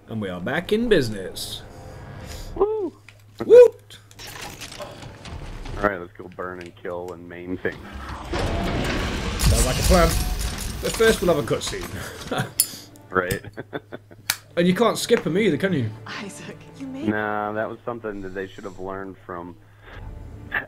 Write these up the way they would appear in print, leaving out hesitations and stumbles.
And we are back in business. Woo! Woo! Alright, let's go burn and kill and main things. Sounds like a plan. But first we'll have a cutscene. Right. And you can't skip them either, can you? Isaac, you made Nah, that was something that they should have learned from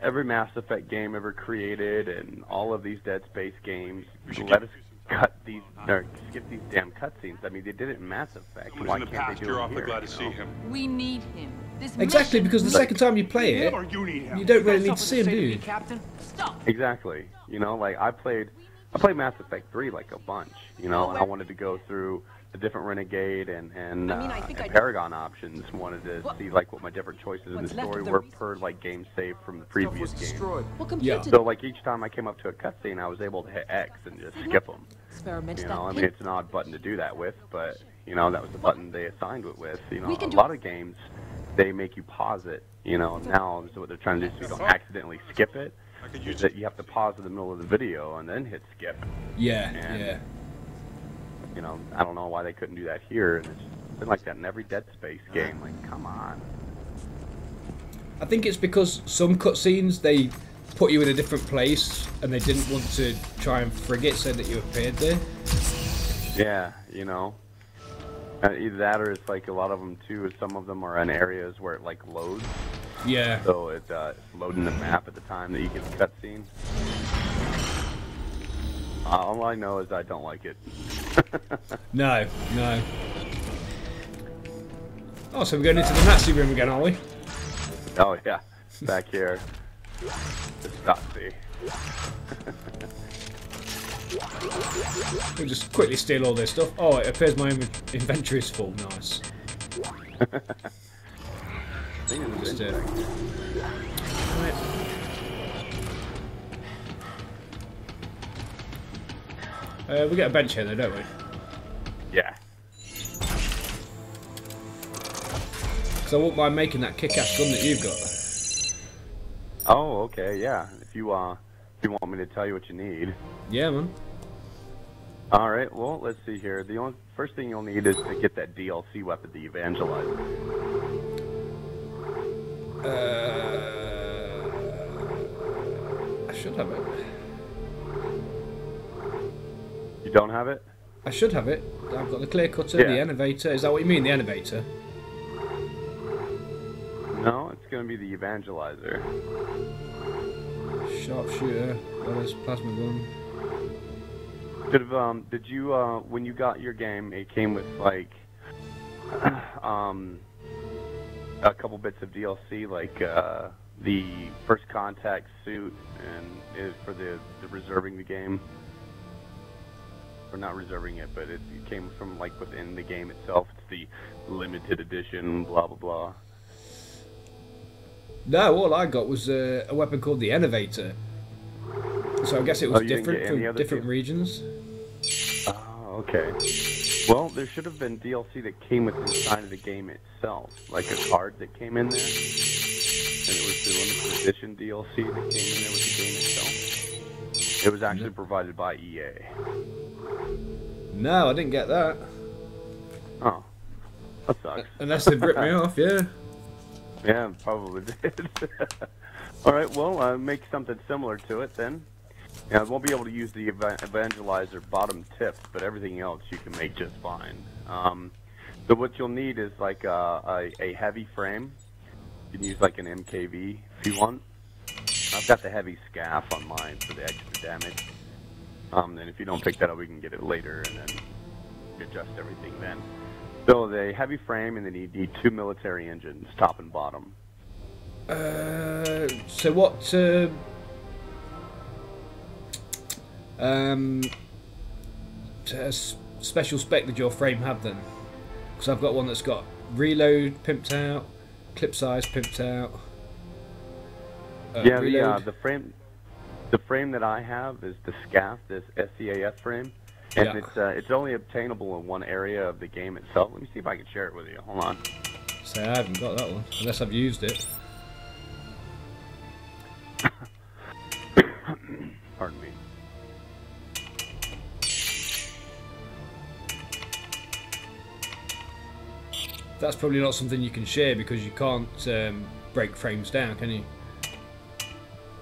every Mass Effect game ever created and all of these Dead Space games. Let us cut these, or skip these damn cutscenes. I mean, they did it in Mass Effect. Why can't they do it here? Glad to see him. We need him. This Exactly, mission- because the second time you play it, you don't really need to see him, do you? Captain, stop. Exactly. You know, like I played Mass Effect 3 like a bunch, you know, and I wanted to go through the different Renegade and Paragon options. Wanted to see like what my different choices in the story were per like game save from the previous game. Yeah. So like each time I came up to a cutscene, I was able to hit X and just skip them. You know, I mean it's an odd button to do that with, but you know that was the button they assigned it with. You know, a lot of games they make you pause it. You know, now so what they're trying to do so you don't accidentally skip it. Is that you have to pause in the middle of the video and then hit skip. Yeah, and, yeah. You know, I don't know why they couldn't do that here, and it's been like that in every Dead Space game. Like, come on. I think it's because some cutscenes they put you in a different place and they didn't want to try and frig it so that you appeared there. Yeah, you know. Either that or it's like a lot of them too, some of them are in areas where it like loads. Yeah. So it's loading the map at the time that you get the cutscene. All I know is I don't like it. No, no. Oh, so we're going into the Nazi room again, are we? Oh yeah, back here. Just Nazi. We'll just quickly steal all this stuff. Oh, it appears my inventory is full. Nice. Just, right. We get a bench here though, don't we? Yeah. Because I wouldn't mind making that kick-ass gun that you've got. Oh, okay, yeah. If you want me to tell you what you need. Yeah, man. All right. Well, let's see here. The first thing you'll need is to get that DLC weapon, the Evangelizer. I should have it. You don't have it? I should have it. I've got the clear cutter, Yeah. the innovator. Is that what you mean, the innovator? No, it's going to be the Evangelizer. Sharpshooter, wireless plasma gun. Did you when you got your game, it came with like a couple bits of DLC, like the first contact suit, and is for the reserving the game, or not reserving it, but it came from like within the game itself. It's the limited edition, blah blah blah. No, all I got was a weapon called the innovator. So I guess it was different from different regions. Oh, okay. Well, there should have been DLC that came with inside of the game itself, like a card that came in there, and it was the limited edition DLC that came in there with the game itself. It was actually provided by EA. No, I didn't get that. Oh, that sucks. Unless they've ripped me off, yeah. Yeah, probably did. All right, well, make something similar to it then. Yeah, I won't be able to use the Evangelizer bottom tip, but everything else you can make just fine. So what you'll need is like a heavy frame. You can use like an MKV if you want. I've got the heavy scaff on mine for the extra damage. And if you don't pick that up, we can get it later and then adjust everything then. So the heavy frame, and then you need 2 military engines, top and bottom. So what special spec did your frame have then? Because I've got one that's got reload pimped out, clip size pimped out. Yeah, the frame that I have is the SCAF, this SCAF frame, and it's only obtainable in one area of the game itself. Let me see if I can share it with you. Hold on. So I haven't got that one unless I've used it. Pardon me. that's probably not something you can share because you can't break frames down, can you?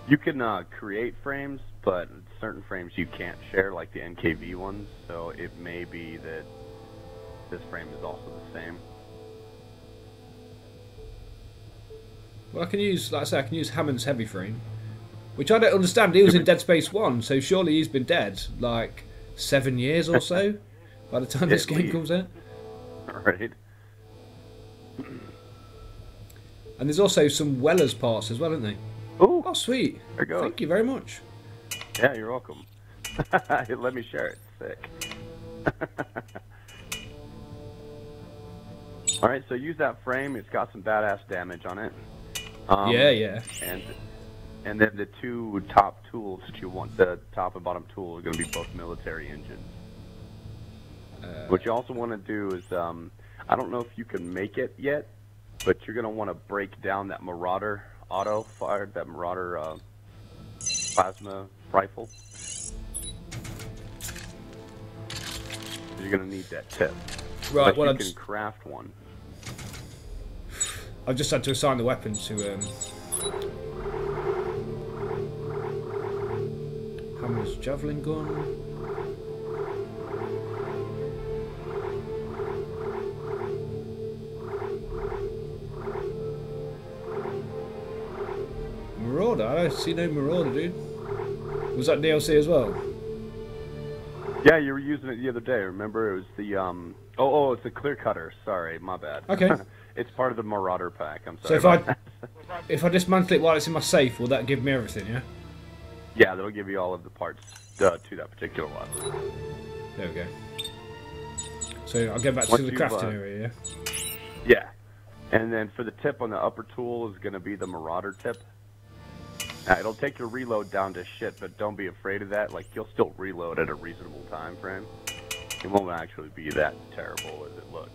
You can create frames, but certain frames you can't share, like the NKV ones. So it may be that this frame is also the same. Well, I can use, like I say, I can use Hammond's heavy frame, which I don't understand. He was in Dead Space 1, so surely he's been dead like 7 years or so by the time this game comes out. Right. And there's also some Weller's parts as well, isn't there? Ooh, Oh, sweet. there you go. Thank you very much. Yeah, you're welcome. Let me share it. Sick. All right, so use that frame. It's got some badass damage on it. Yeah. And then the two top tools that you want, the top and bottom tool, are going to be both military engines. What you also want to do is, I don't know if you can make it yet, but you're going to want to break down that Marauder auto-fired, that Marauder plasma rifle. You're going to need that tip. Right, but well, you can craft one. I've just had to assign the weapon to Hammer's javelin gun. Marauder? I don't see no Marauder, dude. Was that DLC as well? Yeah, you were using it the other day. Remember, it was the it's the clear cutter. Sorry, my bad. Okay. It's part of the Marauder pack. I'm So sorry. if I dismantle it while it's in my safe, will that give me everything? Yeah. Yeah, that'll give you all of the parts to that particular one. There we go. So I'll go back Once to the you've, crafting area. Yeah, and then for the tip on the upper tool is going to be the Marauder tip. Now, it'll take your reload down to shit, but don't be afraid of that. Like, you'll still reload at a reasonable time frame. It won't actually be that terrible as it looks.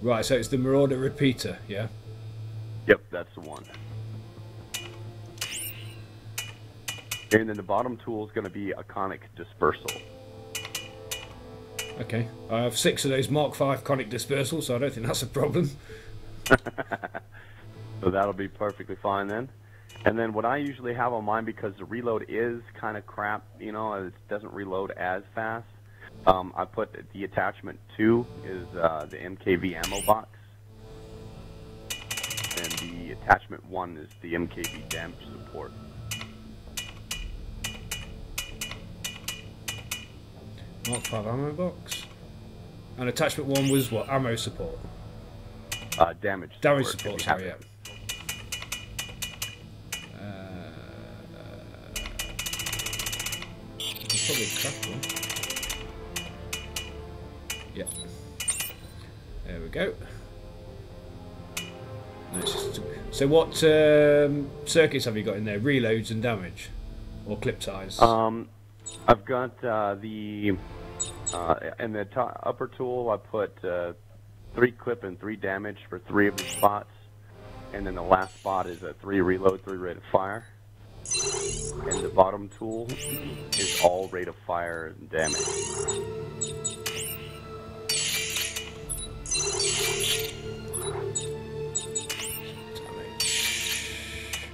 Right, so it's the Marauder repeater, yeah? Yep, that's the one. And then the bottom tool is going to be a conic dispersal. Okay. I have 6 of those Mark V conic dispersals, so I don't think that's a problem. So that'll be perfectly fine then. And then what I usually have on mine, because the reload is kind of crap, you know, it doesn't reload as fast, I put the attachment 2 is the MKV ammo box. And the attachment 1 is the MKV damage support. Mark V ammo box. And attachment 1 was what? Ammo support? Damage support. Damage support, sorry, yeah. Probably craft one. Yeah. There we go. So what circuits have you got in there? Reloads and damage? Or clip size? I've got in the upper tool I put 3 clip and 3 damage for 3 of the spots. And then the last spot is a 3 reload, 3 rate of fire. And the bottom tool is all rate of fire and damage.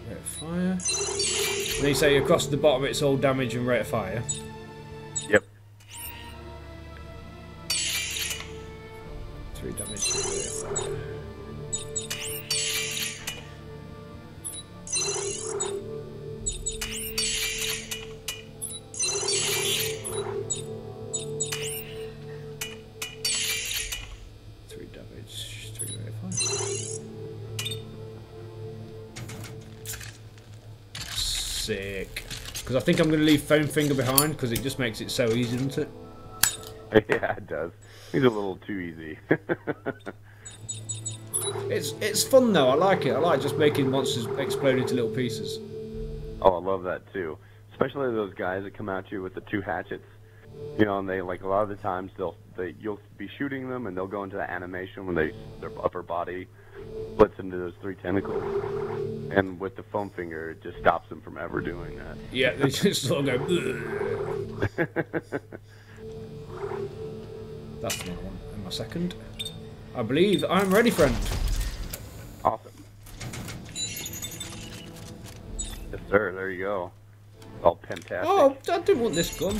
Rate of fire. When you say across the bottom it's all damage and rate of fire? Yep. 3 damage, 3 rate of fire. Sick. Because I think I'm going to leave Foam Finger behind because it just makes it so easy, doesn't it? Yeah, it does. He's a little too easy. It's fun though. I like it. I like just making monsters explode into little pieces. Oh, I love that too. Especially those guys that come at you with the 2 hatchets. You know, and they, like, a lot of the times you'll be shooting them and they'll go into the animation when their upper body splits into those 3 tentacles. And with the foam finger, it just stops them from ever doing that. Yeah, they just sort of go. That's the one I want in my second. I believe I'm ready, friend. Awesome. Yes, sir. There you go. All fantastic. Oh, I didn't want this gun.